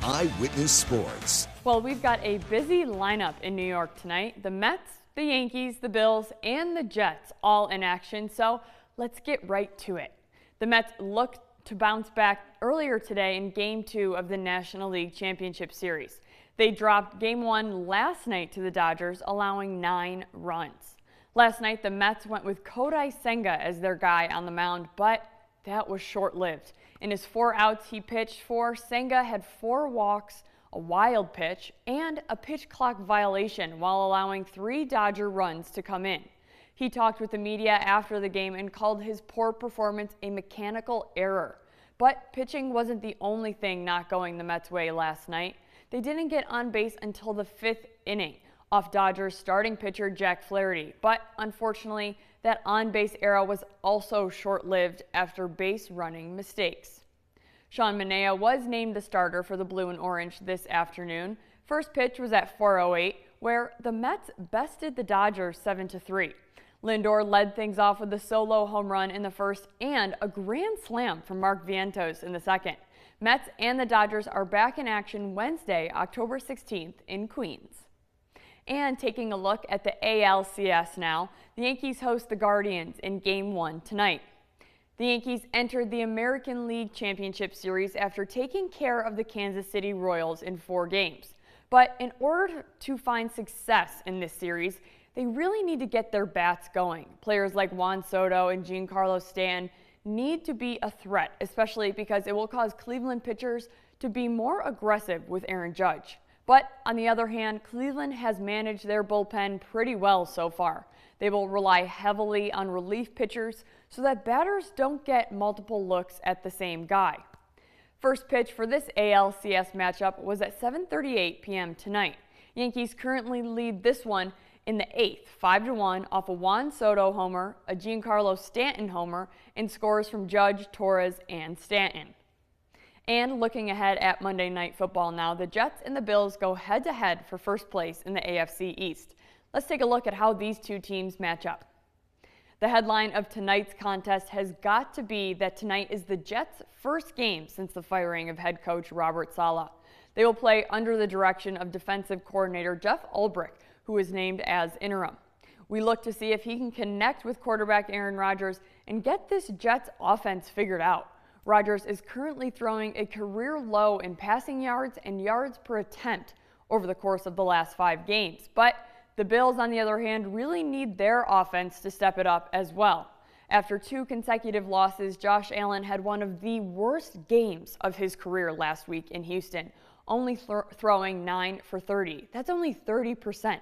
Eyewitness Sports. Well, we've got a busy lineup in New York tonight. The Mets, the Yankees, the Bills, and the Jets all in action, so let's get right to it. The Mets looked to bounce back earlier today in Game 2 of the National League Championship Series. They dropped Game 1 last night to the Dodgers, allowing 9 runs. Last night, the Mets went with Kodai Senga as their guy on the mound, but that was short-lived. In his 4 outs he pitched for, Senga had 4 walks, a wild pitch, and a pitch clock violation while allowing 3 Dodger runs to come in. He talked with the media after the game and called his poor performance a mechanical error. But pitching wasn't the only thing not going the Mets' way last night. They didn't get on base until the 5th inning off Dodgers starting pitcher Jack Flaherty, but unfortunately that on-base era was also short-lived after base running mistakes. Sean Manaea was named the starter for the Blue and Orange this afternoon. First pitch was at 4:08, where the Mets bested the Dodgers 7-3. Lindor led things off with a solo home run in the first and a grand slam from Mark Vientos in the second. Mets and the Dodgers are back in action Wednesday, October 16th in Queens. And taking a look at the ALCS now, the Yankees host the Guardians in Game 1 tonight. The Yankees entered the American League Championship Series after taking care of the Kansas City Royals in 4 games. But in order to find success in this series, they really need to get their bats going. Players like Juan Soto and Giancarlo Stanton need to be a threat, especially because it will cause Cleveland pitchers to be more aggressive with Aaron Judge. But on the other hand, Cleveland has managed their bullpen pretty well so far. They will rely heavily on relief pitchers so that batters don't get multiple looks at the same guy. First pitch for this ALCS matchup was at 7:38 p.m. tonight. Yankees currently lead this one in the 8th, 5-1 off a Juan Soto homer, a Giancarlo Stanton homer, and scores from Judge, Torres, and Stanton. And looking ahead at Monday Night Football now, the Jets and the Bills go head-to-head for first place in the AFC East. Let's take a look at how these two teams match up. The headline of tonight's contest has got to be that tonight is the Jets' first game since the firing of head coach Robert Saleh. They will play under the direction of defensive coordinator Jeff Ulbrich, who is named as interim. We look to see if he can connect with quarterback Aaron Rodgers and get this Jets offense figured out. Rodgers is currently throwing a career low in passing yards and yards per attempt over the course of the last 5 games. But the Bills, on the other hand, really need their offense to step it up as well. After 2 consecutive losses, Josh Allen had one of the worst games of his career last week in Houston, only throwing 9 for 30. That's only 30%.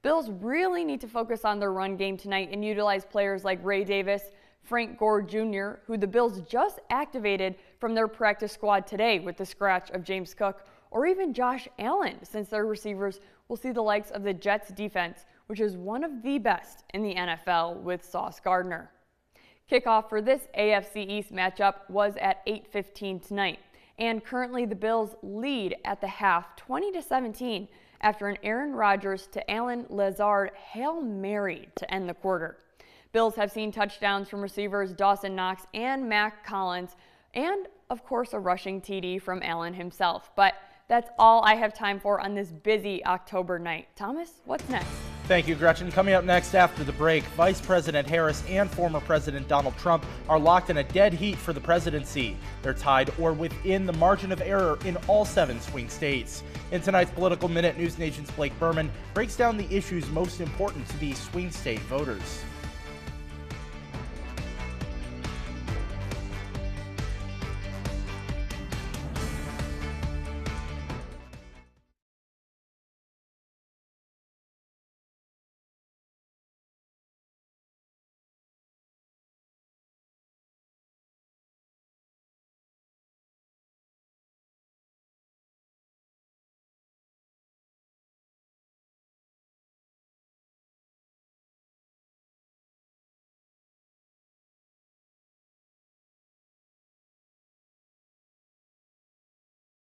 Bills really need to focus on their run game tonight and utilize players like Ray Davis, Frank Gore Jr., who the Bills just activated from their practice squad today with the scratch of James Cook, or even Josh Allen, since their receivers will see the likes of the Jets defense, which is one of the best in the NFL with Sauce Gardner. Kickoff for this AFC East matchup was at 8:15 tonight, and currently the Bills lead at the half 20-17 after an Aaron Rodgers to Allen Lazard Hail Mary to end the quarter. Bills have seen touchdowns from receivers Dawson Knox and Mac Collins, and of course a rushing TD from Allen himself. But that's all I have time for on this busy October night. Thomas, what's next? Thank you, Gretchen. Coming up next after the break, Vice President Harris and former President Donald Trump are locked in a dead heat for the presidency. They're tied or within the margin of error in all 7 swing states. In tonight's Political Minute, News Nation's Blake Berman breaks down the issues most important to these swing state voters.